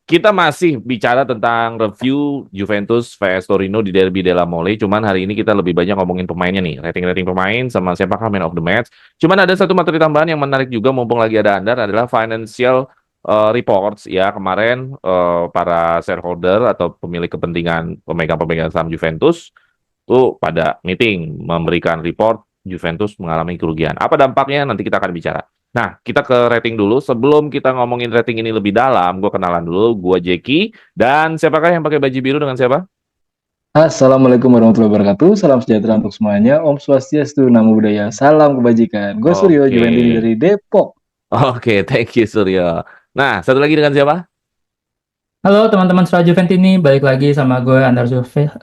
kita masih bicara tentang review Juventus vs Torino di Derby della Mole. Cuman hari ini kita lebih banyak ngomongin pemainnya nih, rating-rating pemain sama siapakah man of the match. Cuman ada satu materi tambahan yang menarik juga, mumpung lagi ada Andar, adalah financial reports ya. Kemarin para shareholder atau pemilik kepentingan pemegang-pemegang saham Juventus tuh pada meeting memberikan report Juventus mengalami kerugian. Apa dampaknya? Nanti kita akan bicara. Nah, kita ke rating dulu. Sebelum kita ngomongin rating ini lebih dalam, gue kenalan dulu. Gue Jeki. Dan siapakah yang pakai baju biru dengan siapa? Assalamualaikum warahmatullahi wabarakatuh. Salam sejahtera untuk semuanya. Om Swastiastu, Namo Buddhaya. Salam kebajikan. Gue Suryo Oke. Juventini dari Depok. Oke, thank you Suryo. Nah, satu lagi dengan siapa? Halo teman-teman Sura Juventini, balik lagi sama gue Andar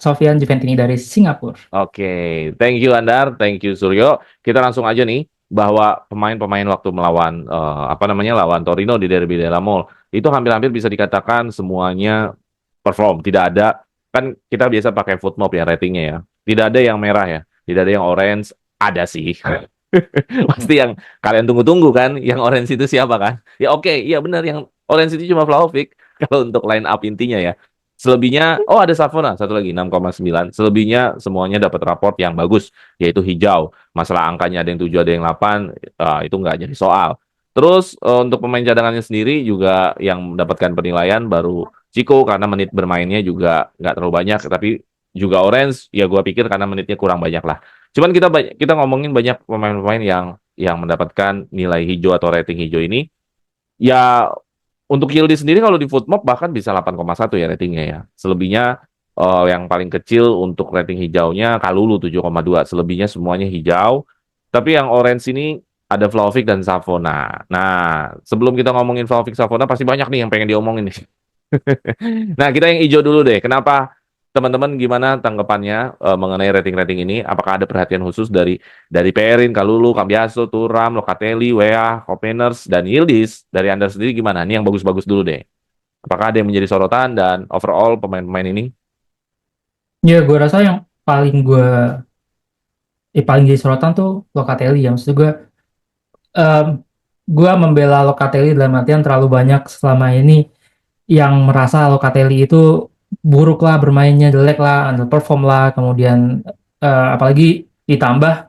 Sofian Juventini dari Singapura. Oke, thank you Andar, thank you Suryo. Kita langsung aja nih bahwa pemain-pemain waktu melawan lawan Torino di Derby della Mole itu hampir-hampir bisa dikatakan semuanya perform. Tidak ada, kan kita biasa pakai footmob ya ratingnya ya. Tidak ada yang merah ya, tidak ada yang orange. Ada sih. Pasti yang kalian tunggu-tunggu kan, yang orange itu siapa kan? Ya oke, iya benar, yang orange itu cuma Vlahovic kalau untuk line up intinya ya. Selebihnya, oh ada Savona, satu lagi 6,9. Selebihnya semuanya dapat raport yang bagus, yaitu hijau. Masalah angkanya ada yang 7, ada yang 8, itu nggak jadi soal. Terus untuk pemain cadangannya sendiri juga yang mendapatkan penilaian baru Chico karena menit bermainnya juga nggak terlalu banyak, tapi juga Orange, ya gua pikir karena menitnya kurang banyak lah. Cuman kita ngomongin banyak pemain-pemain yang mendapatkan nilai hijau atau rating hijau ini. Ya untuk Yildiz sendiri kalau di Footmob bahkan bisa 8,1 ya ratingnya ya. Selebihnya yang paling kecil untuk rating hijaunya Kalulu 7,2. Selebihnya semuanya hijau. Tapi yang orange ini ada Vlahovic dan Savona. Nah, sebelum kita ngomongin Vlahovic Savona pasti banyak nih yang pengen diomongin nih. Nah, kita yang hijau dulu deh. Kenapa teman-teman gimana tanggapannya mengenai rating-rating ini? Apakah ada perhatian khusus dari Perin, Kalulu, Cambiaso, Thuram, Locatelli, Weah, Kopeners, dan Yildiz? Dari Anda sendiri gimana? Ini yang bagus-bagus dulu deh. Apakah ada yang menjadi sorotan dan overall pemain-pemain ini? Ya, gue rasa yang paling jadi sorotan tuh Locatelli ya. Maksud em, gue membela Locatelli dalam artian terlalu banyak selama ini yang merasa Locatelli itu buruk lah, bermainnya jelek lah, underperform lah, kemudian apalagi ditambah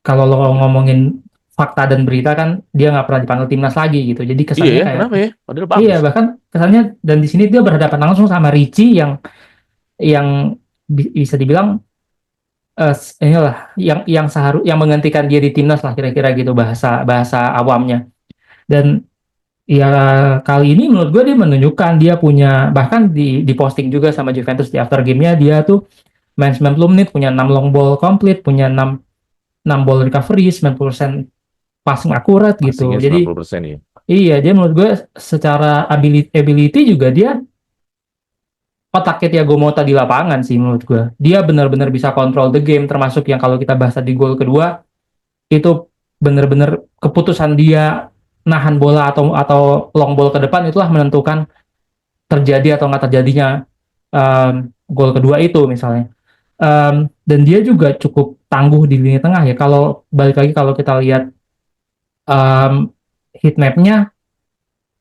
kalau lo ngomongin fakta dan berita kan dia nggak pernah dipanggil timnas lagi gitu. Jadi Iya kesannya ya, kayak kenapa ya? Padahal iya, bagus. bahkan kesannya dan di sini dia berhadapan langsung sama Ricci yang bisa dibilang inilah yang menggantikan dia di timnas lah kira-kira gitu bahasa bahasa awamnya. Dan ya kali ini menurut gue dia menunjukkan dia punya, bahkan di posting juga sama Juventus di after game-nya, dia tuh main 90 menit punya 6 long ball complete, punya 6 ball recovery, 90% passing akurat gitu. Passingnya Jadi 90% ya. iya, dia menurut gue secara ability juga dia otaknya Thiago Motta di lapangan sih menurut gue. Dia benar-benar bisa kontrol the game, termasuk yang kalau kita bahas di gol kedua itu benar-benar keputusan dia nahan bola atau long ball ke depan itulah menentukan terjadi atau nggak terjadinya gol kedua itu misalnya. Dan dia juga cukup tangguh di lini tengah ya. Kalau balik lagi kalau kita lihat heat map-nya,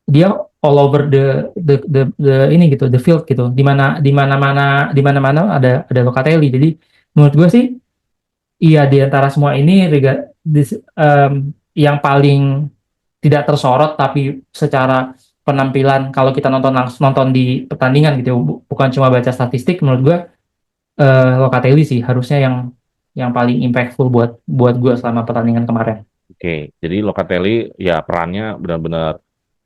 dia all over the ini gitu, the field gitu, di mana mana ada Locatelli. Jadi menurut gue sih iya, di antara semua ini yang paling tidak tersorot tapi secara penampilan kalau kita nonton di pertandingan gitu, bukan cuma baca statistik, menurut gue Locatelli sih harusnya yang paling impactful buat gue selama pertandingan kemarin. Oke, jadi Locatelli ya perannya benar-benar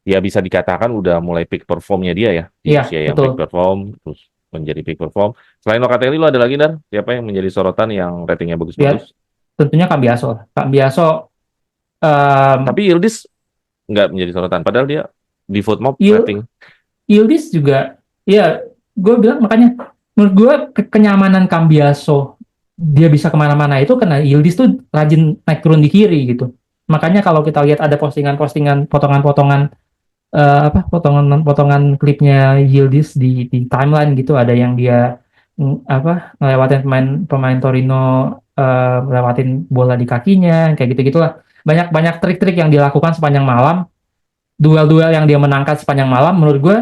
ya bisa dikatakan udah mulai peak performnya dia ya di Iya, usia yang betul. peak perform terus menjadi peak perform. Selain Locatelli lo ada lagi Dar? Siapa yang menjadi sorotan yang ratingnya Lihat bagus-bagus? tentunya Cambiaso. Cambiaso um, Tapi Yildiz nggak menjadi sorotan padahal dia di Footmob Il, rating. Yildiz juga, ya gue bilang makanya menurut gue kenyamanan Cambiaso dia bisa kemana-mana itu karena Yildiz tuh rajin naik turun di kiri gitu. Makanya kalau kita lihat ada postingan-postingan potongan-potongan potongan-potongan klipnya Yildiz di timeline gitu, ada yang dia ngelewatin pemain pemain Torino, lewatin bola di kakinya kayak gitu gitulah, banyak banyak trik-trik yang dilakukan sepanjang malam, duel-duel yang dia menangkan sepanjang malam. Menurut gue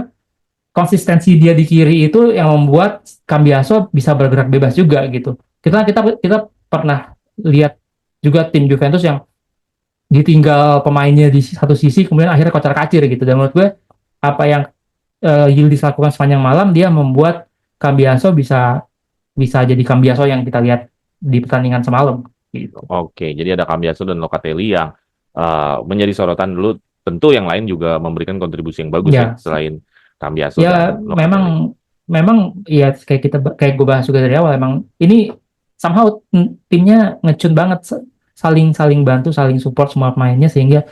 konsistensi dia di kiri itu yang membuat Cambiaso bisa bergerak bebas juga gitu. Kita pernah lihat juga tim Juventus yang ditinggal pemainnya di satu sisi kemudian akhirnya kocar-kacir gitu. Dan menurut gue apa yang Yildiz lakukan sepanjang malam, dia membuat Cambiaso bisa jadi Cambiaso yang kita lihat di pertandingan semalam gitu. Oke, jadi ada Cambiaso dan Locatelli yang menjadi sorotan dulu. Tentu yang lain juga memberikan kontribusi yang bagus ya, Ya, selain Cambiaso ya dan Locatelli. memang ya kayak gue bahas juga dari awal, emang ini somehow timnya ngecun banget, saling bantu, saling support semua pemainnya, sehingga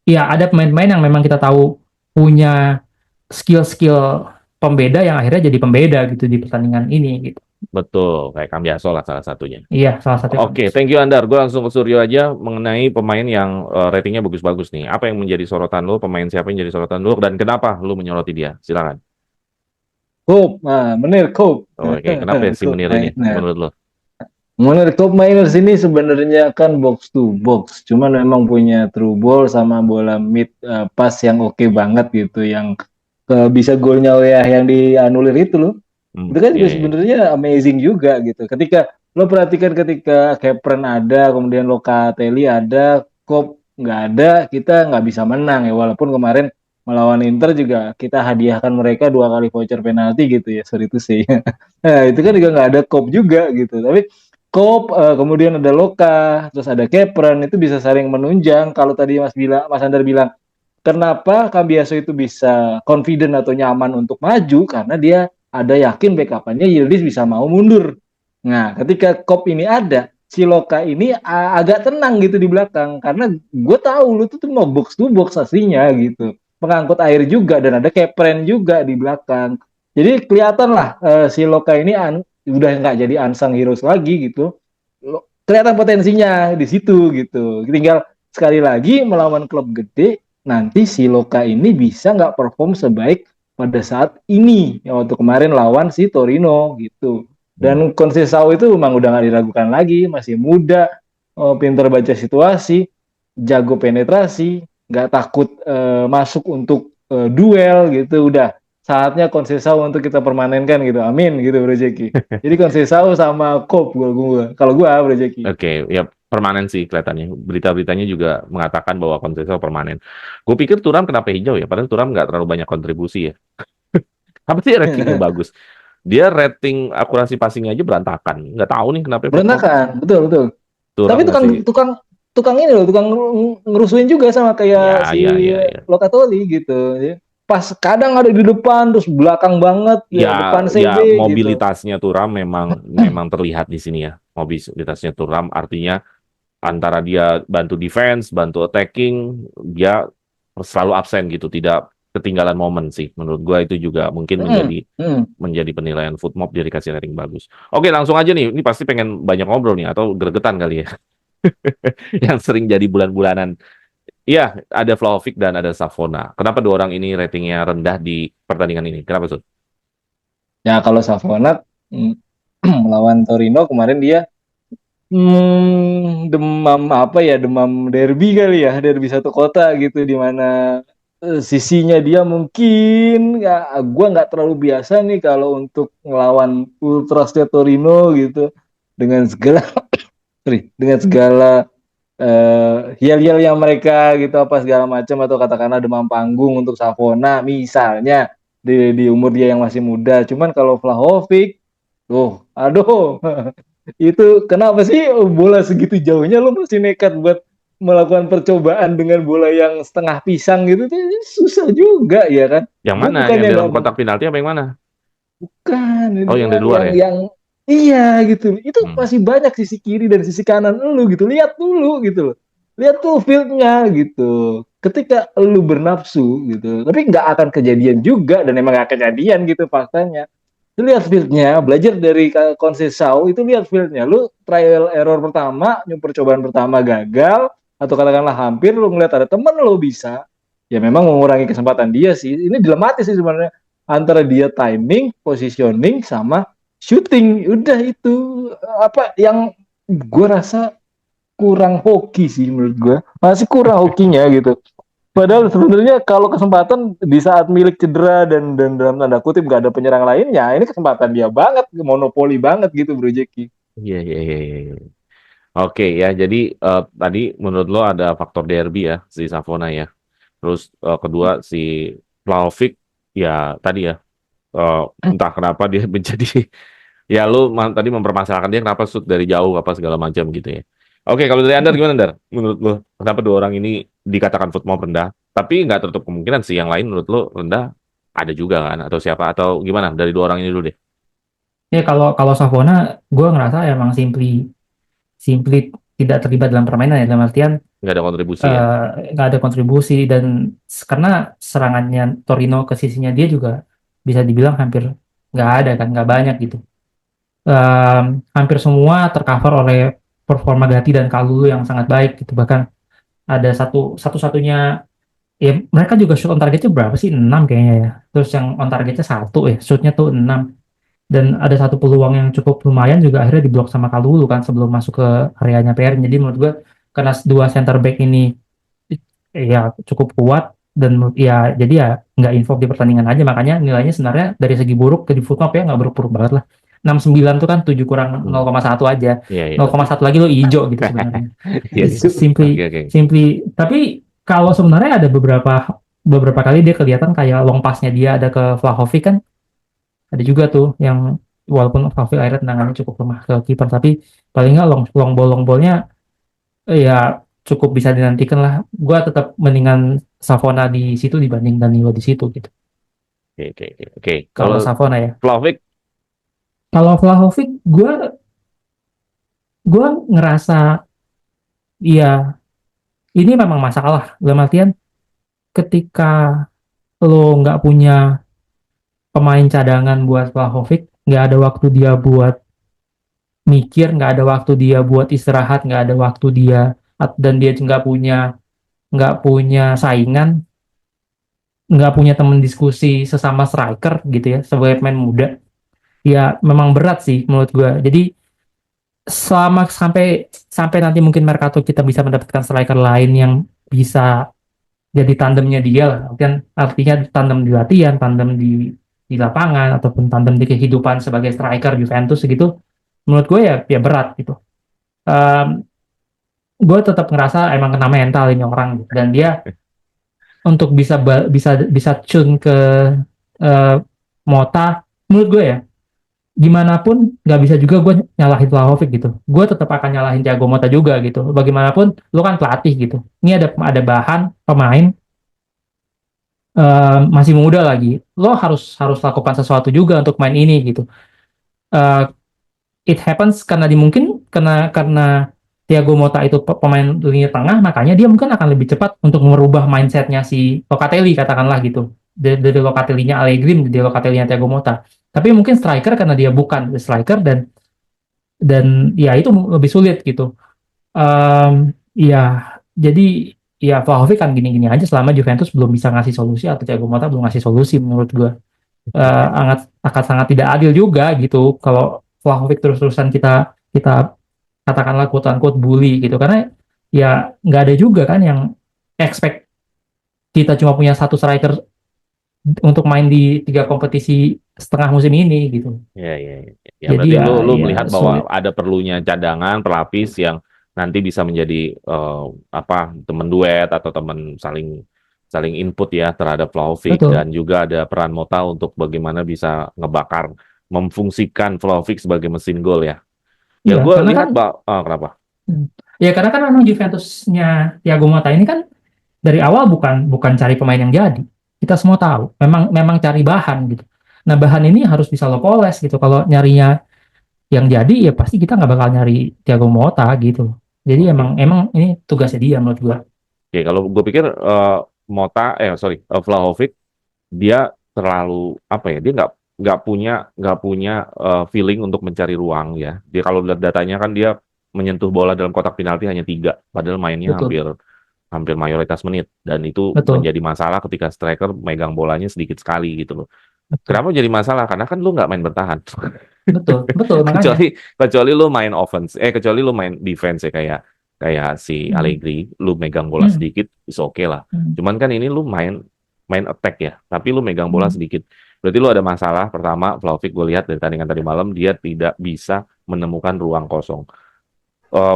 ya ada pemain-pemain yang memang kita tahu punya skill-skill pembeda yang akhirnya jadi pembeda gitu di pertandingan ini gitu. Betul, kayak Cambiaso lah salah satunya. Iya, salah satu Oke, thank you Andar. Gue langsung ke Suryo aja mengenai pemain yang ratingnya bagus-bagus nih. Apa yang menjadi sorotan lo? Pemain siapa yang jadi sorotan lo? Dan kenapa lo menyoroti dia? Silakan. Cope, Menir Cope. Oke, kenapa ya si Cope Menir ini Mainer. menurut lo? Menir Cope Mainer sini sebenarnya kan box to box, cuman memang punya true ball sama bola mid pass yang oke banget gitu, yang bisa golnya Weah yang dianulir itu loh. Itu kan juga Iya. sebenarnya amazing juga gitu. Ketika lo perhatikan ketika Kepren ada, kemudian Locatelli ada, Cope nggak ada, kita nggak bisa menang ya. Walaupun kemarin melawan Inter juga kita hadiahkan mereka 2 kali voucher penalti gitu ya, sorry itu sih. Nah, itu kan juga nggak ada Cope juga gitu. Tapi Cope, kemudian ada Loka, terus ada Kepren, itu bisa saling menunjang. Kalau tadi Mas Andar bilang, kenapa Cambiaso itu bisa confident atau nyaman untuk maju, karena dia ada yakin backup-nya Yildiz bisa mau mundur. Nah, ketika Kop ini ada, si Loka ini agak tenang gitu di belakang, karena gue tahu lu tuh mau box to box aslinya gitu, pengangkut air juga, dan ada Kepren juga di belakang. Jadi kelihatan lah si Loka ini udah nggak jadi unsung heroes lagi gitu. Kelihatan potensinya di situ gitu. Tinggal sekali lagi melawan klub gede, nanti si Loka ini bisa nggak perform sebaik pada saat ini ya, waktu kemarin lawan si Torino gitu. Dan Conceição itu memang udah nggak diragukan lagi, masih muda, pintar baca situasi, jago penetrasi, nggak takut masuk untuk duel gitu. Udah saatnya Conceição untuk kita permanenkan gitu, amin gitu Bro Jeki. Jadi Conceição sama Kop kalau gue Bro Jeki. Oke, ya permanen sih kelihatannya. Berita-beritanya juga mengatakan bahwa Conceição permanen. Gue pikir Thuram kenapa hijau ya? Padahal Thuram nggak terlalu banyak kontribusi ya. Apa sih ratingnya bagus? Dia rating akurasi passingnya aja berantakan. Nggak tahu nih kenapa. Berantakan, betul. Thuram Tapi tukang ini loh, tukang ngerusuin juga sama kayak si Locatelli gitu. Pas kadang ada di depan, terus belakang banget, depan CB mobilitasnya gitu. Thuram memang terlihat di sini ya. Mobilitasnya Thuram artinya antara dia bantu defense, bantu attacking, dia selalu absen gitu, tidak ketinggalan momen sih. Menurut gua itu juga mungkin menjadi penilaian Footmob, dia dikasih rating bagus. Oke, langsung aja nih. Ini pasti pengen banyak ngobrol nih atau gregetan kali ya. Yang sering jadi bulan-bulanan. Iya, ada Vlahovic dan ada Savona. Kenapa dua orang ini ratingnya rendah di pertandingan ini? Kenapa, Sud? Ya, kalau Savona melawan Torino kemarin dia demam derby kali ya, derby satu kota gitu, di mana sisinya dia mungkin ya, gue nggak terlalu biasa nih kalau untuk ngelawan Ultrasnya Torino gitu, dengan segala hial-hial yang mereka gitu apa segala macam, atau katakanlah demam panggung untuk Savona misalnya di umur dia yang masih muda. Cuman kalau Vlahovic, aduh itu kenapa sih bola segitu jauhnya lo masih nekat buat melakukan percobaan dengan bola yang setengah pisang gitu, susah juga ya kan. Yang mana? Yang di dalam kotak penalti apa yang mana? Bukan. Oh, yang di luar ya? Iya gitu. Itu masih banyak sisi kiri dan sisi kanan lu gitu. Lihat dulu gitu loh. Lihat tuh fieldnya gitu. Ketika lu bernafsu gitu, tapi nggak akan kejadian juga, dan emang nggak kejadian gitu faktanya. Lu lihat fieldnya, belajar dari Conceição itu, lihat fieldnya. Lu trial error pertama, percobaan pertama gagal, atau katakanlah hampir, lu ngeliat ada temen lu bisa, ya memang mengurangi kesempatan dia sih. Ini dilematis sih sebenarnya, antara dia timing, positioning, sama shooting. Udah itu apa yang gue rasa kurang hoki sih menurut gue, masih kurang hokinya gitu. Padahal sebenarnya kalau kesempatan di saat Milik cedera dan dalam tanda kutip nggak ada penyerang lainnya, ini kesempatan dia banget, monopoli banget gitu Bro Jeki. Iya, iya, iya, iya, iya. Oke ya, jadi tadi menurut lo ada faktor derby ya si Savona ya. Terus kedua si Vlahovic ya tadi ya entah kenapa dia menjadi ya lu tadi mempermasalahkan dia kenapa shoot dari jauh apa segala macam gitu ya. Oke, kalau dari Anda gimana Dar? Menurut lo kenapa dua orang ini dikatakan foot mob rendah? Tapi nggak tertutup kemungkinan sih yang lain menurut lo rendah ada juga kan atau siapa atau gimana dari dua orang ini dulu deh. Ya kalau kalau Savona, gue ngerasa emang simply simply tidak terlibat dalam permainan ya, dalam artian Nggak ada kontribusi ya. nggak ada kontribusi, dan karena serangannya Torino ke sisinya dia juga bisa dibilang hampir nggak ada kan, nggak banyak gitu. Hampir semua tercover oleh performa Gatti dan Kalulu yang sangat baik gitu. Bahkan ada satu-satunya, ya mereka juga shoot on targetnya berapa sih, 6 kayaknya ya, terus yang on targetnya satu ya, shootnya tuh 6. Dan ada satu peluang yang cukup lumayan juga akhirnya diblok sama Kalulu kan sebelum masuk ke areanya PR. Jadi menurut gue karena dua center back ini ya cukup kuat, dan ya jadi ya nggak involve di pertandingan aja, makanya nilainya sebenarnya dari segi buruk ke di footmap ya nggak buruk-buruk banget lah. 69 tuh kan 7 kurang Hmm. 0,1 aja. Iya, iya, betul. 0,1 lagi lo hijau gitu sebenarnya. Iya, It's iya. simply Oke, oke. simply tapi kalau sebenarnya ada beberapa kali dia kelihatan kayak long pass-nya dia ada ke Vlahovic kan, ada juga tuh yang walaupun Vlahovic akhirnya tendangannya cukup lemah ke kiper, tapi paling nggak long ballnya ya cukup bisa dinantikan lah. Gua tetap mendingan Savona di situ dibanding Danilo di situ gitu. Oke, oke, oke. Oke, kalau Kalau Savona ya. Vlahovic, Kalau Vlahovic, gua ngerasa ya ini memang masalah. Dalam artian ketika lo nggak punya pemain cadangan buat Vlahovic, nggak ada waktu dia buat mikir, nggak ada waktu dia buat istirahat, nggak ada waktu dia, dan dia nggak punya saingan, nggak punya teman diskusi sesama striker gitu ya sebagai pemain muda, ya memang berat sih menurut gue. Jadi selama sampai sampai nanti mungkin Mercato kita bisa mendapatkan striker lain yang bisa jadi tandemnya dia lah, artinya tandem di latihan, tandem di lapangan, ataupun tandem di kehidupan sebagai striker Juventus gitu, menurut gue ya berat gitu. um, gue tetap ngerasa emang kena mental ini orang, dan dia untuk bisa tune ke eh, Mota, menurut gue ya gimana pun nggak bisa juga gue nyalahin Vlahovic gitu. Gue tetap akan nyalahin Thiago Motta juga gitu. Bagaimanapun lu kan pelatih gitu. Ini ada bahan pemain masih muda lagi. Lo harus harus lakukan sesuatu juga untuk main ini gitu. Eh, it happens karena karena Thiago Motta itu pemain lini tengah, makanya dia mungkin akan lebih cepat untuk merubah mindsetnya si Locatelli katakanlah gitu, dari Locatelli-nya Allegri menjadi Locatelli-nya Thiago Motta. Tapi mungkin striker karena dia bukan striker, dan ya itu lebih sulit gitu. Ya jadi ya Vlahovic kan gini-gini aja selama Juventus belum bisa ngasih solusi, atau Thiago Motta belum ngasih solusi menurut gue. Akan sangat tidak adil juga gitu kalau Vlahovic terus-terusan kita kita katakanlah quote unquote bully gitu, karena ya nggak ada juga kan yang expect kita cuma punya satu striker untuk main di 3 kompetisi setengah musim ini gitu. ya, ya, ya. Ya, Jadi berarti ya lu ya melihat bahwa sulit. ada perlunya cadangan pelapis yang nanti bisa menjadi apa teman duet atau teman saling saling input ya terhadap Vlahovic Betul. dan juga ada peran Mota untuk bagaimana bisa ngebakar memfungsikan Vlahovic sebagai mesin gol ya. Ya Iya, gue karena kan lihat kenapa? ya karena kan memang Juventusnya Thiago Motta ini kan dari awal bukan bukan cari pemain yang jadi. Kita semua tahu, memang memang cari bahan gitu. Nah, bahan ini harus bisa lo poles gitu. Kalau nyarinya yang jadi ya pasti kita nggak bakal nyari Thiago Motta gitu. Jadi Oke. emang emang ini tugasnya dia menurut gua. Oke, kalau gue pikir Mota sorry Vlahovic dia terlalu apa ya dia nggak punya feeling untuk mencari ruang ya dia kalau lihat datanya kan dia menyentuh bola dalam kotak penalti hanya 3 padahal mainnya Betul, hampir hampir mayoritas menit dan itu betul, menjadi masalah ketika striker megang bolanya sedikit sekali gitu loh. betul, Kenapa jadi masalah? Karena kan lu nggak main bertahan. betul, betul makanya. kecuali kecuali lu main offense kecuali lu main defense ya kayak kayak si Hmm. Allegri, lu megang bola Hmm. sedikit, is oke lah. Hmm. Cuman kan ini lu main attack ya, tapi lu megang bola Hmm. sedikit. Berarti lu ada masalah. Pertama, Vlahovic gue lihat dari tandingan tadi malam dia tidak bisa menemukan ruang kosong.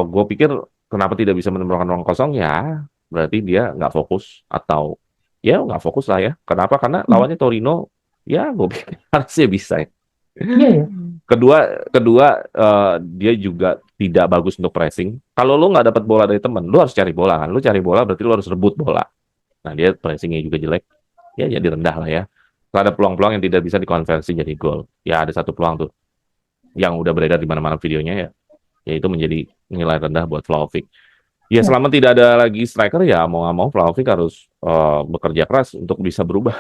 Gue pikir kenapa tidak bisa menemukan ruang kosong ya, berarti dia nggak fokus atau ya nggak fokus lah ya. Kenapa? Karena Hmm. lawannya Torino, ya gue pikir harusnya bisa ya. Iya ya. Kedua, dia juga tidak bagus untuk pressing. Kalau lu nggak dapat bola dari temen, lu harus cari bola kan. Lu cari bola berarti lu harus rebut bola. Nah dia pressingnya juga jelek. Ya jadi rendah lah ya. Kalau ada peluang-peluang yang tidak bisa dikonversi jadi gol. Ya ada satu peluang tuh yang udah beredar di mana-mana videonya ya. Yaitu menjadi nilai rendah buat Vlahovic. Ya Ya. selama tidak ada lagi striker ya mau nggak mau Vlahovic harus bekerja keras untuk bisa berubah.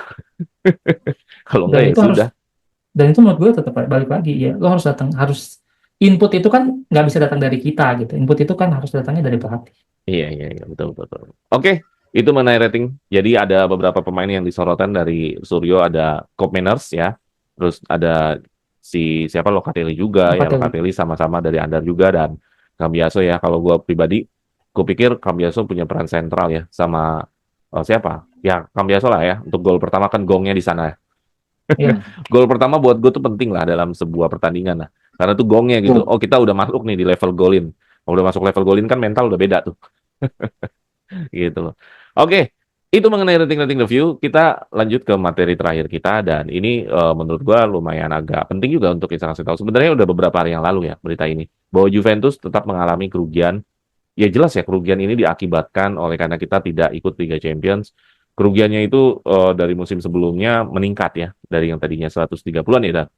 Kalau Dan enggak ya itu harus sudah. dan itu menurut gue tetap balik lagi ya. Lo harus input itu kan nggak bisa datang dari kita gitu. Input itu kan harus datangnya dari pelatih. Iya, betul. Oke, itu mengenai rating. Jadi ada beberapa pemain yang disorotan dari Suryo, ada Koopmeiners ya, terus ada siapa Locatelli juga ya, Locatelli. Locatelli sama-sama dari Andar juga dan Cambiaso ya. Kalau gue pribadi, gue pikir Cambiaso punya peran sentral ya sama siapa? Ya Cambiaso lah ya. Untuk gol pertama kan gongnya di sana. Ya. Gol pertama buat gue tuh penting lah dalam sebuah pertandingan lah. Karena tuh gongnya gitu. Oh kita udah masuk nih di level golin. Kalau udah masuk level golin kan mental udah beda tuh. Gitu loh. Oke, itu mengenai rating-rating review. Kita lanjut ke materi terakhir kita dan ini menurut gua lumayan agak penting juga untuk kita kasih tahu. Sebenarnya udah beberapa hari yang lalu ya berita ini bahwa Juventus tetap mengalami kerugian. Ya jelas ya kerugian ini diakibatkan oleh karena kita tidak ikut Liga Champions. Kerugiannya itu dari musim sebelumnya meningkat ya dari yang tadinya 130-an ya Dan.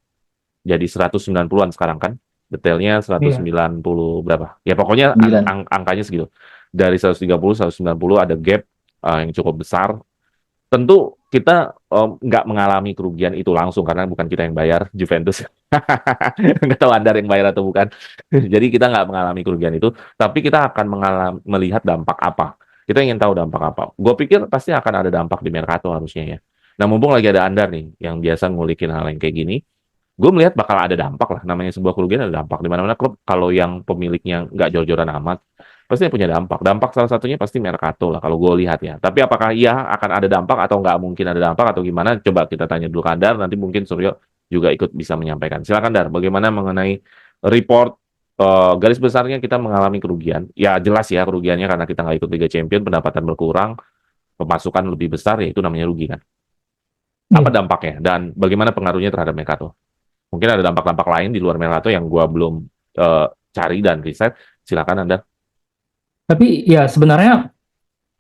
Jadi 190-an sekarang kan. Detailnya Iya. 190 berapa? Ya pokoknya 9. angkanya segitu. Dari 130 190 ada gap yang cukup besar. Tentu kita nggak mengalami kerugian itu langsung karena bukan kita yang bayar Juventus. Nggak tahu Anda yang bayar atau bukan. Jadi kita nggak mengalami kerugian itu, tapi kita akan melihat dampak apa. Kita ingin tahu dampak apa. Gue pikir pasti akan ada dampak di Mercato harusnya ya. Nah mumpung lagi ada Anda nih yang biasa ngulikin hal yang kayak gini, gue melihat bakal ada dampak lah. Namanya sebuah kerugian ada dampak. Di mana-mana klub kalau yang pemiliknya nggak jor-joran amat, pasti punya dampak. Dampak salah satunya pasti Mercato lah kalau gue lihat ya. Tapi apakah iya akan ada dampak atau nggak mungkin ada dampak atau gimana? Coba kita tanya dulu ke Andar, nanti mungkin Suryo juga ikut bisa menyampaikan. Silakan Dar, bagaimana mengenai report garis besarnya kita mengalami kerugian? Ya jelas ya kerugiannya karena kita nggak ikut Liga Champions, pendapatan berkurang, pemasukan lebih besar, ya itu namanya rugi kan. Apa Iya. dampaknya dan bagaimana pengaruhnya terhadap Mercato? Mungkin ada dampak-dampak lain di luar Mercato yang gua belum cari dan riset. Silakan Anda. Tapi ya sebenarnya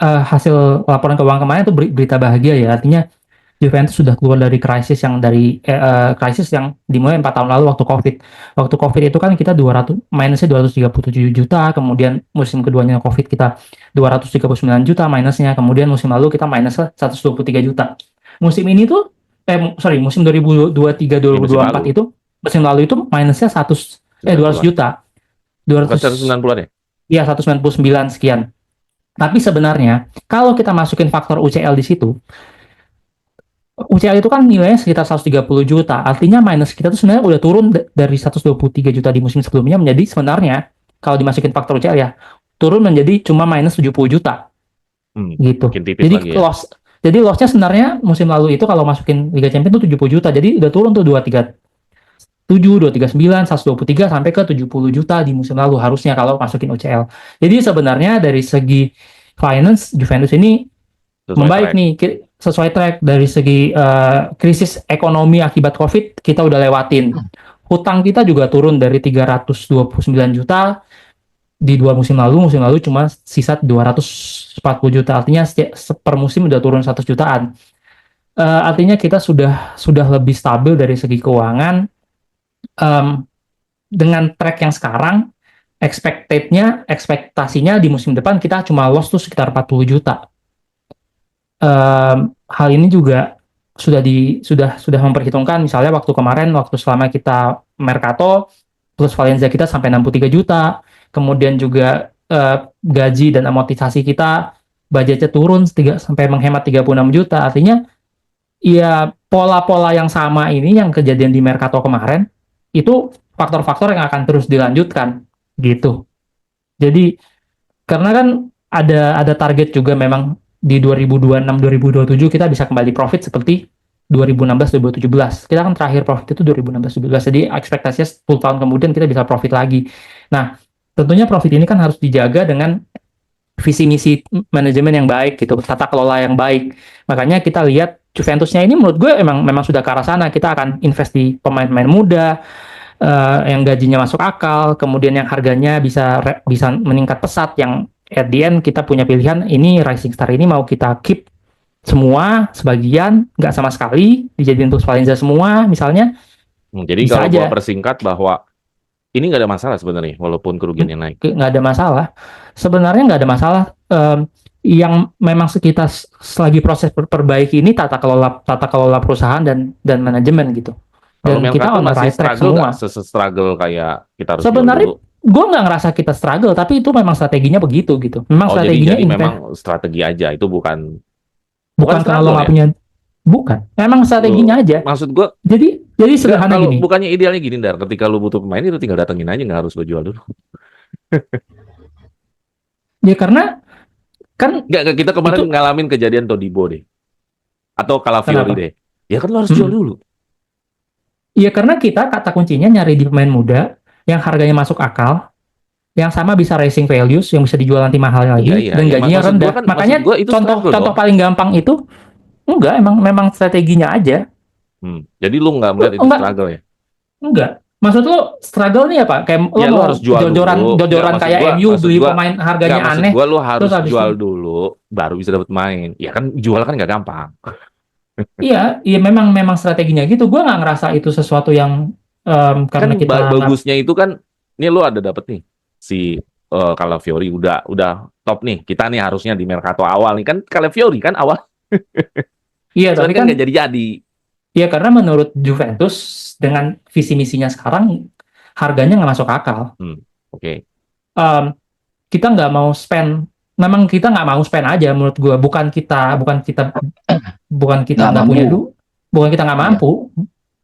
hasil laporan keuangan kemarin itu berita bahagia ya. Artinya Juventus sudah keluar dari krisis yang dimulai 4 tahun lalu waktu COVID. Waktu COVID itu kan kita minusnya 237 juta, kemudian musim keduanya COVID kita 239 juta minusnya, kemudian musim lalu kita minusnya 123 juta. Musim ini tuh musim 2023 Musim 2024 lalu. itu musim lalu itu minusnya 200 juta. 200 190-an ya? Iya, 199 sekian. Tapi sebenarnya kalau kita masukin faktor UCL di situ, UCL itu kan nilainya sekitar 130 juta. Artinya minus kita tuh sebenarnya udah turun dari 123 juta di musim sebelumnya menjadi sebenarnya kalau dimasukin faktor UCL ya, turun menjadi cuma minus 70 juta. Gitu. Makin tipis Jadi lagi ya. jadi loss-nya sebenarnya musim lalu itu kalau masukin Liga Champions itu 70 juta. Jadi udah turun tuh 237, 239, 123 sampai ke 70 juta di musim lalu harusnya kalau masukin UCL. Jadi sebenarnya dari segi finance Juventus ini Sesuai membaik track. nih sesuai track dari segi krisis ekonomi akibat COVID kita udah lewatin. Hutang kita juga turun dari 329 juta di musim lalu cuma sisa 240 juta. Artinya per musim udah turun 100 jutaan. Artinya kita sudah lebih stabil dari segi keuangan. Dengan track yang sekarang ekspektasinya di musim depan kita cuma loss tuh sekitar 40 juta. Hal ini juga sudah memperhitungkan misalnya waktu kemarin selama kita Mercato plus Valencia kita sampai 63 juta, kemudian juga gaji dan amortisasi kita budgetnya turun sampai menghemat 36 juta. Artinya ya pola-pola yang sama ini yang kejadian di Mercato kemarin itu faktor-faktor yang akan terus dilanjutkan gitu. Jadi Karena kan ada target juga memang di 2026 2027 kita bisa kembali profit seperti 2016 2017. Kita kan terakhir profit itu 2016 2017. Jadi ekspektasinya 10 tahun kemudian kita bisa profit lagi. Nah, tentunya profit ini kan harus dijaga dengan visi misi manajemen yang baik gitu, tata kelola yang baik. Makanya kita lihat Juventusnya ini menurut gue memang sudah ke arah sana. Kita akan invest di pemain-pemain muda, yang gajinya masuk akal, kemudian yang harganya bisa meningkat pesat, yang at the end kita punya pilihan, ini rising star ini mau kita keep semua, sebagian, nggak sama sekali, dijadiin untuk Valencia semua, misalnya, Jadi bisa kalau aja, gua persingkat bahwa ini nggak ada masalah sebenarnya, walaupun kerugian yang naik. nggak ada masalah. Sebenarnya nggak ada masalah. Yang memang kita selagi proses perbaiki ini tata kelola perusahaan dan manajemen gitu. Kalau Dan kita Melkato on the masih right track struggle semua. nggak? Struggle kayak kita harus jual Sebenarnya dulu. gue nggak ngerasa kita struggle, tapi itu memang strateginya begitu gitu. Memang Oh, strateginya jadi memang strategi aja, itu bukan bukan karena lo struggle nggak ya? punya, bukan. Memang strateginya aja. Maksud gua, Jadi nggak, sederhana kalau gini. bukannya idealnya gini, Dar, ketika lu butuh pemain itu tinggal datengin aja, nggak harus lu jual dulu. Ya karena kan Nggak, kita kemarin itu ngalamin kejadian Todibo deh. Atau Calafiori kenapa? deh. Ya kan lu harus jual dulu. Ya karena kita kata kuncinya nyari di pemain muda yang harganya masuk akal, yang sama bisa racing values, yang bisa dijual nanti mahal Iya, lagi, iya, dan iya. gajinya Maksud gua rendah. kan, Makanya itu contoh struggle contoh dong. paling gampang itu enggak, memang strateginya aja. Jadi lu nggak melihat itu Enggak, struggle ya? enggak. Maksud lo struggle nih apa? Kayak lo Ya lu mau harus jual dulu. Nggak, jodoran kayak MU beli pemain nggak, harganya maksud aneh, gua lu terus harus habis jual itu dulu baru bisa dapat main. Ya kan jual kan nggak gampang. iya, iya memang strateginya gitu. Gue nggak ngerasa itu sesuatu yang Kan karena kita nggak. bagusnya itu kan, ini lu ada dapet nih si Calafiori udah top nih. Kita nih harusnya di Mercato awal nih kan Calafiori kan awal. Iya, Cuman tapi kan kan nggak jadi. ya karena menurut Juventus dengan visi misinya sekarang harganya nggak masuk akal. Oke. Em, kita nggak mau spend. Memang kita nggak mau spend aja menurut gue. Bukan kita Nggak nggak punya mampu. duit, bukan kita nggak Iya. mampu.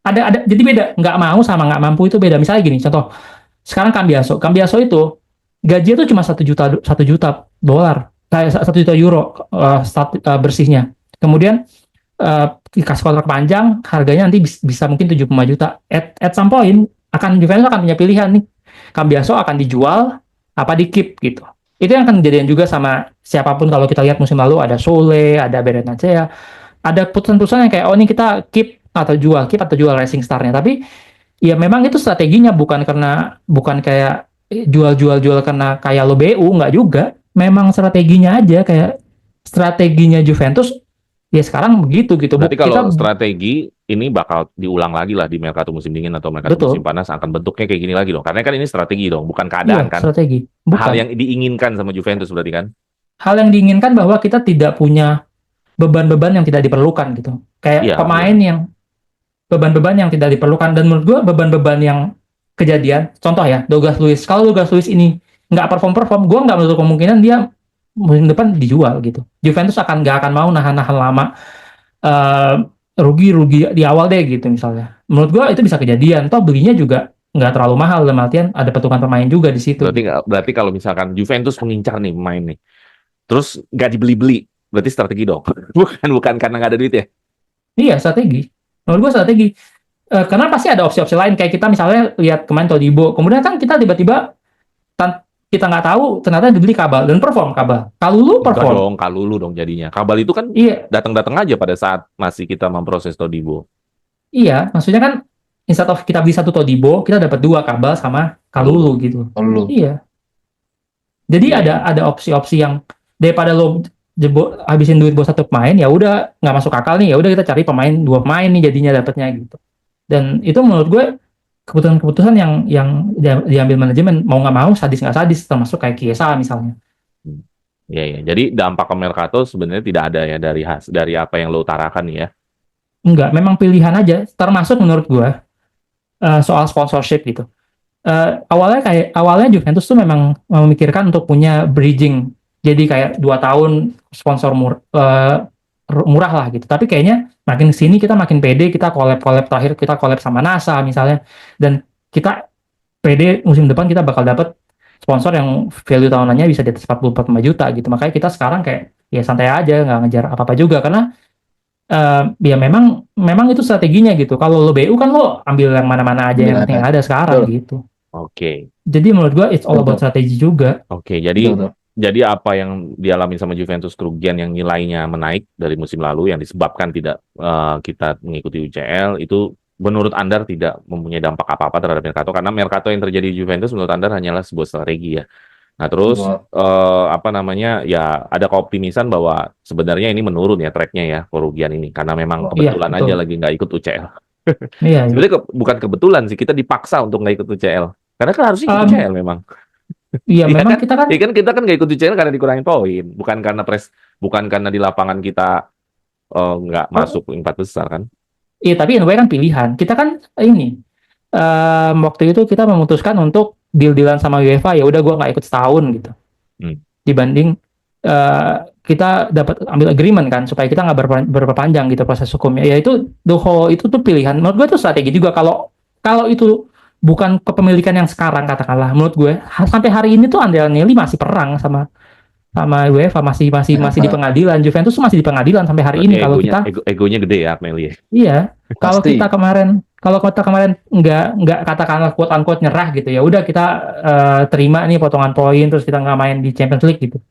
Ada jadi beda. Nggak mau sama nggak mampu itu beda. Misalnya gini, contoh sekarang Cambiaso itu gaji itu cuma 1 juta dolar, kayak 1 juta euro bersihnya. Kemudian dikasih kontrak panjang, harganya nanti bisa mungkin 75 juta. At some point Juventus akan punya pilihan nih, Cambiaso akan dijual apa di keep gitu. Itu yang akan kejadian juga sama siapapun. Kalau kita lihat musim lalu ada Sole, ada Berenacea, ada putusan-putusan yang kayak ini kita keep atau jual racing star-nya. Tapi ya memang itu strateginya, bukan kayak jual karena kayak lo BU, nggak juga. Memang strateginya aja, kayak strateginya Juventus ya sekarang begitu gitu. Berarti Kita kalau strategi ini bakal diulang lagi lah di Mercato musim dingin atau Mercato betul, musim panas, akan bentuknya kayak gini lagi dong. Karena kan ini strategi dong, bukan iya keadaan kan. strategi. Hal Bukan yang diinginkan sama Juventus berarti kan. hal yang diinginkan bahwa kita tidak punya beban-beban yang tidak diperlukan gitu. Kayak Iya, pemain iya. yang beban-beban yang tidak diperlukan, dan menurut gue beban-beban yang kejadian, contoh ya Douglas Luiz. Kalau Douglas Luiz ini nggak perform, gue nggak menutup kemungkinan dia musim depan dijual gitu. Juventus nggak akan mau nahan lama, rugi di awal deh gitu misalnya. Menurut gue itu bisa kejadian. Toh belinya juga nggak terlalu mahal, dalam artian ada petukan pemain juga di situ. Berarti kalau misalkan Juventus mengincar nih pemain nih, terus nggak dibeli-beli, berarti strategi dong. Bukan karena nggak ada duit ya. Iya, strategi. Menurut gue strategi. Karena pasti ada opsi-opsi lain. Kayak kita misalnya lihat kemarin Todibo. Kemudian kan kita tiba-tiba kita nggak tahu ternyata dibeli Kabal dan perform Kabal. Kalulu Enggak perform. dong, Kalulu dong jadinya. Kabal itu kan Iya, datang-datang aja pada saat masih kita memproses Todibo. iya. Maksudnya kan instead of kita beli 1 Todibo, kita dapat 2 Kabal sama Kalulu gitu. Kalulu. Iya. Jadi ada opsi-opsi yang daripada lo habisin duit buat 1 pemain, ya udah nggak masuk akal nih, ya udah kita cari 2 pemain nih jadinya dapatnya gitu. Dan itu menurut gue keputusan-keputusan yang diambil manajemen, mau nggak mau, sadis nggak sadis, termasuk kayak Chiesa misalnya. Iya, ya. Jadi dampak ke Mercato sebenarnya tidak ada ya dari apa yang lo utarakan nih ya. Enggak, memang pilihan aja, termasuk menurut gue soal sponsorship gitu. Awalnya Juventus tuh memang memikirkan untuk punya bridging, jadi kayak 2 tahun sponsor murah lah gitu. Tapi kayaknya makin kesini kita makin pede, kita collab terakhir kita collab sama NASA misalnya, dan kita pede musim depan kita bakal dapat sponsor yang value tahunannya bisa di atas 40-45 juta gitu. Makanya kita sekarang kayak ya santai aja, nggak ngejar apa-apa juga karena ya memang itu strateginya gitu. Kalau lo BU kan lo ambil yang mana-mana aja Ambil yang penting ada. ada sekarang Betul, gitu. Oke. Jadi menurut gua it's all about betul, strategi juga. Oke, betul, betul. jadi apa yang dialami sama Juventus kerugian yang nilainya menaik dari musim lalu yang disebabkan tidak kita mengikuti UCL itu menurut Anda tidak mempunyai dampak apa-apa terhadap Mercato karena Mercato yang terjadi di Juventus menurut Anda hanyalah sebuah strategi ya. Nah, terus Betul. apa namanya ya ada keoptimisan bahwa sebenarnya ini menurun ya tracknya ya kerugian ini karena memang Betul. Iya, kebetulan betul. aja lagi nggak ikut UCL. Iya, iya. Sebenarnya bukan kebetulan sih kita dipaksa untuk nggak ikut UCL karena kan harusnya ikut Um, UCL memang. iya Iya memang kan? kita kan Ya kan kita kan nggak ikut UCL karena dikurangin poin, bukan karena di lapangan kita nggak oh, masuk empat besar kan? iya tapi in a way kan pilihan. Kita kan ini waktu itu kita memutuskan untuk deal-dealan sama UEFA ya udah gua nggak ikut setahun gitu. Hmm. Dibanding kita dapat ambil agreement kan supaya kita nggak berperpanjang gitu proses hukumnya. Ya itu itu tuh pilihan. Menurut gue itu strategi juga kalau kalau itu bukan kepemilikan yang sekarang katakanlah. Menurut gue sampai hari ini tuh Andrea Agnelli masih perang sama sama UEFA masih di pengadilan. Juventus tuh masih di pengadilan sampai hari Berarti ini. Kalau kita egonya gede ya Agnelli ya. iya Pasti. kalau kita kemarin nggak katakanlah quote unquote nyerah gitu ya udah kita terima nih potongan poin terus kita nggak main di Champions League gitu.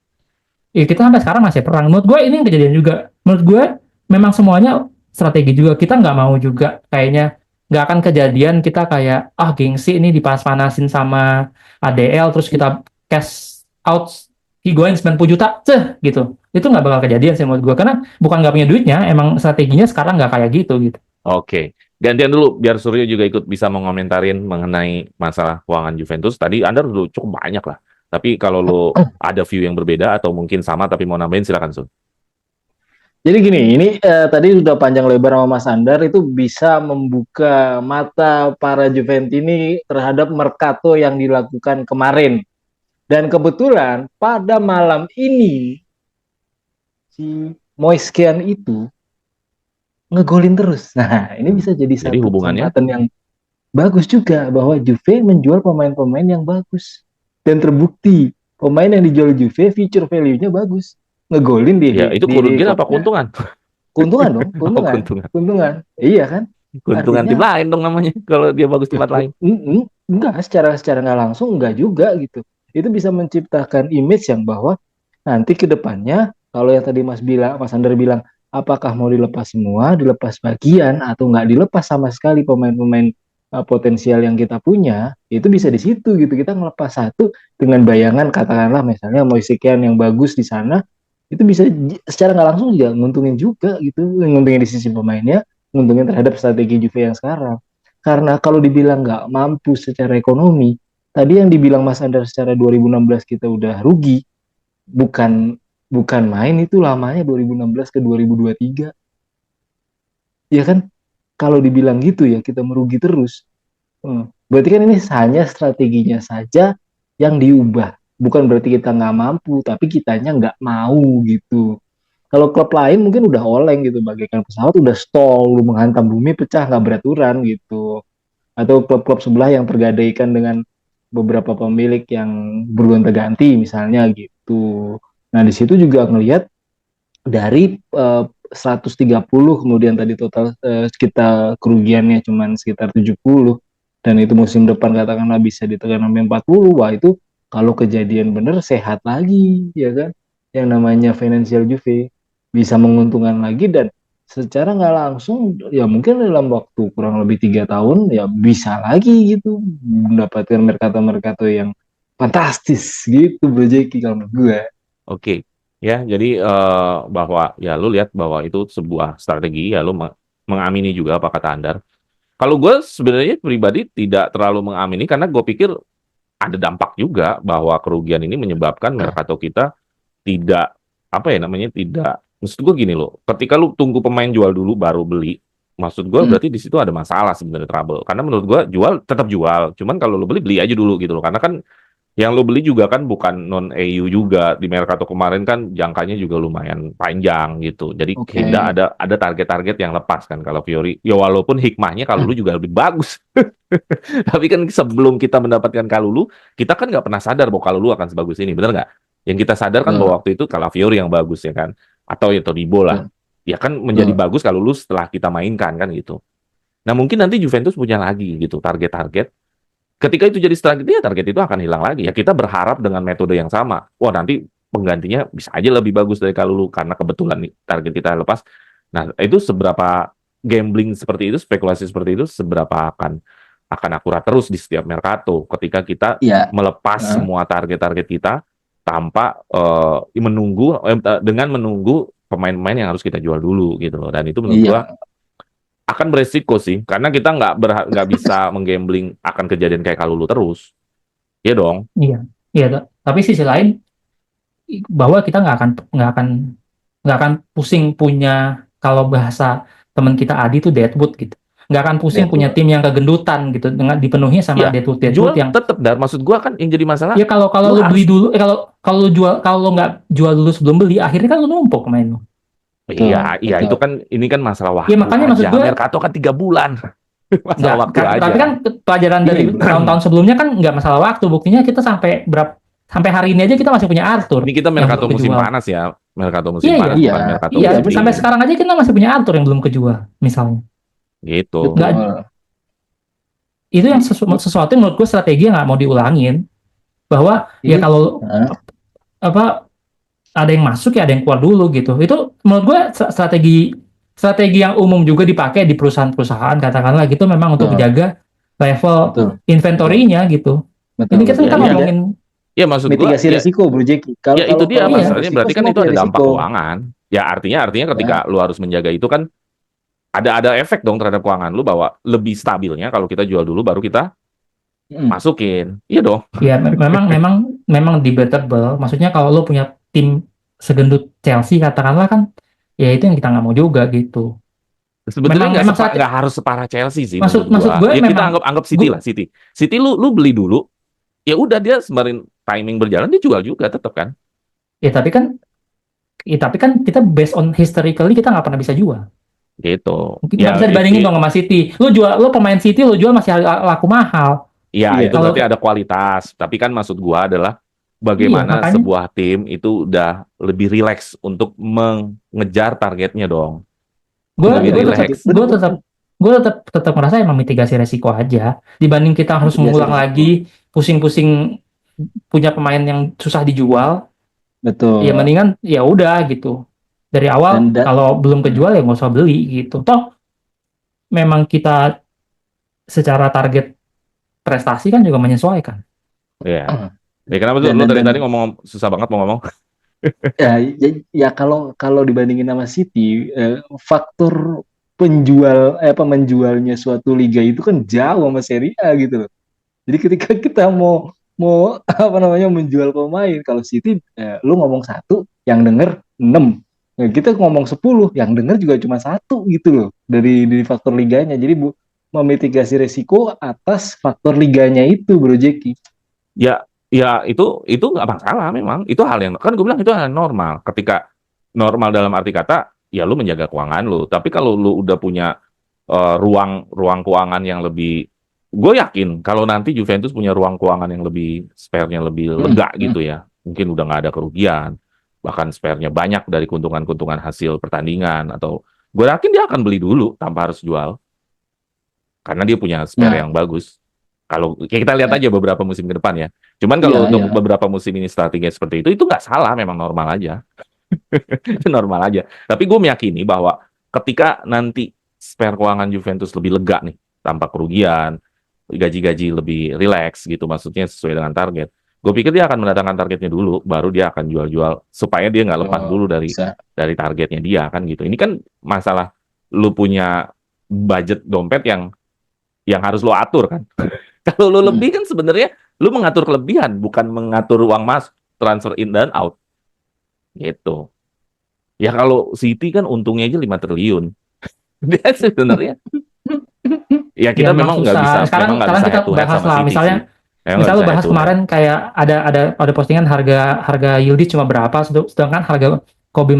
Ya kita sampai sekarang masih perang. Menurut gue ini yang kejadian juga. Menurut gue memang semuanya strategi juga. Kita nggak mau juga kayaknya nggak akan kejadian kita kayak gengsi ini dipanas-panasin sama ADL terus kita cash out Higuain 90 juta gitu. Itu nggak bakal kejadian sih menurut gue karena bukan nggak punya duitnya, emang strateginya sekarang nggak kayak gitu gitu. Oke. Gantian dulu biar Suryo juga ikut bisa mengomentarin mengenai masalah keuangan Juventus. Tadi Anda udah cukup banyak lah. Tapi kalau lo ada view yang berbeda atau mungkin sama tapi mau nambahin silakan Sur. Jadi gini, ini tadi sudah panjang lebar sama Mas Andar itu bisa membuka mata para Juventini terhadap Mercato yang dilakukan kemarin. Dan kebetulan pada malam ini si Moiskean itu ngegolin terus. Nah, ini bisa jadi Jadi satu hubungannya kesempatan yang bagus juga bahwa Juve menjual pemain-pemain yang bagus. Dan terbukti pemain yang dijual Juve feature value-nya bagus. Ngegolin ya itu di kerugian apa klubnya. keuntungan? Keuntungan dong, Oh, keuntungan. keuntungan. Keuntungan. Iya kan? Keuntungan tim Artinya lain dong namanya kalau dia bagus tempat lain. enggak secara nggak langsung enggak juga gitu. Itu bisa menciptakan image yang bahwa nanti ke depannya kalau yang tadi Mas Andar bilang apakah mau dilepas semua, dilepas bagian atau nggak dilepas sama sekali pemain-pemain potensial yang kita punya, itu bisa di situ gitu. Kita ngelepas satu dengan bayangan katakanlah misalnya Moise Kean yang bagus di sana, itu bisa secara nggak langsung juga nguntungin juga gitu, nguntungin di sisi pemainnya, nguntungin terhadap strategi Juve yang sekarang. Karena kalau dibilang nggak mampu secara ekonomi, tadi yang dibilang Mas Andar secara 2016 kita udah rugi, bukan bukan main itu lamanya 2016 ke 2023. Ya kan? Kalau dibilang gitu ya kita merugi terus. Berarti kan ini hanya strateginya saja yang diubah. Bukan berarti kita nggak mampu, tapi kitanya nggak mau gitu. Kalau klub lain mungkin udah oleng gitu, bagaikan pesawat udah stall, lu menghantam bumi pecah nggak beraturan gitu. Atau klub-klub sebelah yang tergadaikan dengan beberapa pemilik yang bergonta-ganti misalnya gitu. Nah di situ juga ngelihat dari 130 kemudian tadi total kita kerugiannya cuma sekitar 70 dan itu musim depan katakanlah bisa ditekan sampai 40, wah itu kalau kejadian bener sehat lagi ya kan, yang namanya financial Juve bisa menguntungkan lagi dan secara nggak langsung ya mungkin dalam waktu kurang lebih 3 tahun ya bisa lagi gitu mendapatkan mercato yang fantastis gitu Bro Jeki kalau menurut gue. Oke. Ya, jadi bahwa ya lu lihat bahwa itu sebuah strategi ya lu mengamini juga apa kata Andar. Kalau gue sebenarnya pribadi tidak terlalu mengamini karena gue pikir ada dampak juga bahwa kerugian ini menyebabkan Mercato kita tidak apa ya namanya tidak maksud gue gini loh. Ketika lu tunggu pemain jual dulu baru beli, maksud gue berarti di situ ada masalah sebenarnya trouble. Karena menurut gue tetap jual. Cuman kalau lu beli aja dulu gitu loh. Karena kan Yang lo beli juga kan bukan non EU juga. Di Mercato kemarin kan jangkanya juga lumayan panjang gitu. Jadi Oke. ada target-target yang lepas kan kalau Fiori. Ya walaupun hikmahnya Kalulu juga lebih bagus. Tapi kan sebelum kita mendapatkan Kalulu, kita kan nggak pernah sadar bahwa Kalulu akan sebagus ini, bener nggak? Yang kita sadar kan bahwa waktu itu Calafiori yang bagus ya kan, atau ya Todibo lah. Ya kan menjadi bagus Kalulu setelah kita mainkan kan gitu. Nah mungkin nanti Juventus punya lagi gitu target-target. Ketika itu jadi strategi, ya target itu akan hilang lagi. Ya kita berharap dengan metode yang sama. Wah nanti penggantinya bisa aja lebih bagus dari Kalulu karena kebetulan nih target kita lepas. Nah itu seberapa gambling seperti itu, spekulasi seperti itu, seberapa akan akurat terus di setiap Mercato ketika kita melepas semua target-target kita tanpa dengan menunggu pemain-pemain yang harus kita jual dulu gitu loh. Dan itu menurut gua akan beresiko sih, karena kita nggak bisa menggambling akan kejadian kayak Kalulu terus, ya dong. Iya. Tapi sisi lain bahwa kita nggak akan pusing punya, kalau bahasa teman kita Adi itu deadwood gitu. Nggak akan pusing punya tim yang kegendutan gitu dengan dipenuhi sama deadwood yang tetap. Dan maksud gua kan yang jadi masalah. Ya kalau lu beli dulu, kalau nggak jual dulu sebelum beli, akhirnya kan lu numpuk main lu. Iya, itu kan ini kan masalah waktu. Iya makanya maksud gue Mercato kan 3 bulan. Masalah waktu aja. Tapi kan pelajaran dari tahun-tahun sebelumnya kan nggak masalah waktu. Buktinya kita sampai hari ini aja kita masih punya Arthur. Ini kita Mercato musim panas ya. Mercato musim panas. Iya. Sampai sekarang aja kita masih punya Arthur yang belum kejual misalnya. Gitu. Itu yang sesuatu yang menurut gue strategi yang nggak mau diulangin. Bahwa ya kalau ada yang masuk ya ada yang keluar dulu gitu. Itu menurut gue strategi yang umum juga dipakai di perusahaan-perusahaan katakanlah gitu, memang untuk menjaga level inventory-nya gitu. Ini kita ngomongin maksud mitigasi risiko, Bro Jeki. Itu dia masalahnya, berarti kan itu ada dampak keuangan. Ya artinya ketika lu harus menjaga itu kan ada efek dong terhadap keuangan lu, bahwa lebih stabilnya kalau kita jual dulu baru kita masukin. Iya dong. Iya, memang debatable. Maksudnya kalau lu punya tim segendut Chelsea katakanlah kan, ya itu yang kita nggak mau juga gitu. Sebetulnya nggak harus separah Chelsea sih. Maksud gue ya kita anggap City lah. City lu beli dulu, ya udah dia sembari timing berjalan dia jual juga tetap kan. Ya tapi kan kita based on historically kita nggak pernah bisa jual. Gitu. Mungkin nggak bisa dibandingin dong sama City. Lu pemain City lu jual masih laku mahal. Iya, itu berarti ada kualitas. Tapi kan maksud gua adalah bagaimana sebuah tim itu udah lebih rileks untuk mengejar targetnya dong. Gue tetap merasa emang mitigasi resiko aja dibanding kita harus mengulang lagi pusing-pusing punya pemain yang susah dijual. Betul. Ya mendingan ya udah gitu dari awal, kalau belum kejual ya nggak usah beli gitu. Toh memang kita secara target prestasi kan juga menyesuaikan. Iya. Ya kenapa tuh lu dari tadi ngomong susah banget mau ngomong? ya kalau dibandingin sama City, faktor menjualnya suatu liga itu kan jauh sama Serie A gitu loh. Jadi ketika kita mau menjual pemain, kalau City lu ngomong 1 yang denger 6. Nah, kita ngomong 10 yang denger juga cuma 1 gitu loh dari faktor liganya. Jadi memitigasi resiko atas faktor liganya itu, Bro Jeki. Ya itu nggak masalah memang. Itu hal yang kan gue bilang itu hal yang normal. Ketika normal dalam arti kata ya lu menjaga keuangan lu. Tapi kalau lu udah punya ruang keuangan yang lebih, gue yakin kalau nanti Juventus punya ruang keuangan yang lebih spare-nya lebih lega gitu ya. Mungkin udah nggak ada kerugian. Bahkan spare-nya banyak dari keuntungan-keuntungan hasil pertandingan, atau gue yakin dia akan beli dulu tanpa harus jual. Karena dia punya spare yang bagus. Kalau kita lihat aja beberapa musim ke depan ya. Cuman kalau untuk beberapa musim ini strategi seperti itu nggak salah, memang normal aja. Itu normal aja. Tapi gue meyakini bahwa ketika nanti spare keuangan Juventus lebih lega nih, tanpa kerugian, gaji-gaji lebih rileks gitu, maksudnya sesuai dengan target. Gue pikir dia akan mendatangkan targetnya dulu, baru dia akan jual-jual supaya dia nggak lepas dulu dari targetnya dia kan gitu. Ini kan masalah lu punya budget dompet yang harus lu atur kan. Kalau lu lebih kan sebenarnya lu mengatur kelebihan, bukan mengatur uang masuk, transfer in dan out. Gitu. Ya kalau City kan untungnya aja 5 triliun. Dia sebenarnya ya kita memang nggak bisa sekarang kita bahas lah, misalnya Ya, nggak Misal lu bisa bahas itu. kemarin kayak ada postingan harga Yildiz cuma berapa, sedangkan harga Kobe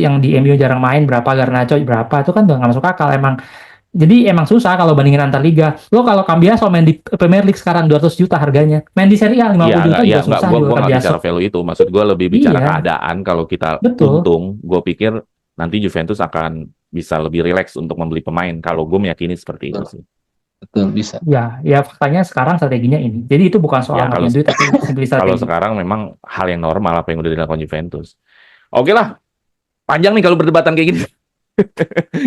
yang di MU jarang main berapa, Garnacho berapa, itu kan udah nggak masuk akal emang. Jadi emang susah kalau bandingin antar liga. Lo kalau Cambiaso main di Premier League sekarang 200 juta harganya. Main di Serie A 50 Iya, juta juga nggak, susah gua juga gua nggak bicara Cambiaso. value itu. Maksud gua lebih bicara Iya, keadaan. Kalau kita betul. untung, gue pikir nanti Juventus akan bisa lebih rileks untuk membeli pemain. Kalau gue meyakini seperti itu sih. Betul, bisa. Ya faktanya sekarang strateginya ini. Jadi itu bukan soal Ya nggak kalau punya duit, tapi simply kalau strategi. sekarang memang hal yang normal apa yang udah dilakukan Juventus. Oke lah, panjang nih kalau perdebatan kayak gini.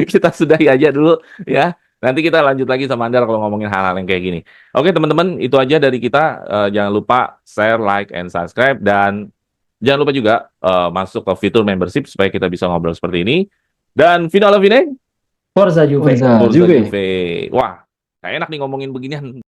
Kita sudahi aja dulu ya. Nanti kita lanjut lagi sama Anda kalau ngomongin hal-hal yang kayak gini. Oke teman-teman, itu aja dari kita. Jangan lupa share, like, and subscribe. Dan jangan lupa juga masuk ke fitur membership supaya kita bisa ngobrol seperti ini. Dan final of ini, Forza Juve. Forza Forza Juve. Juve. Wah, kayak enak nih ngomongin beginian.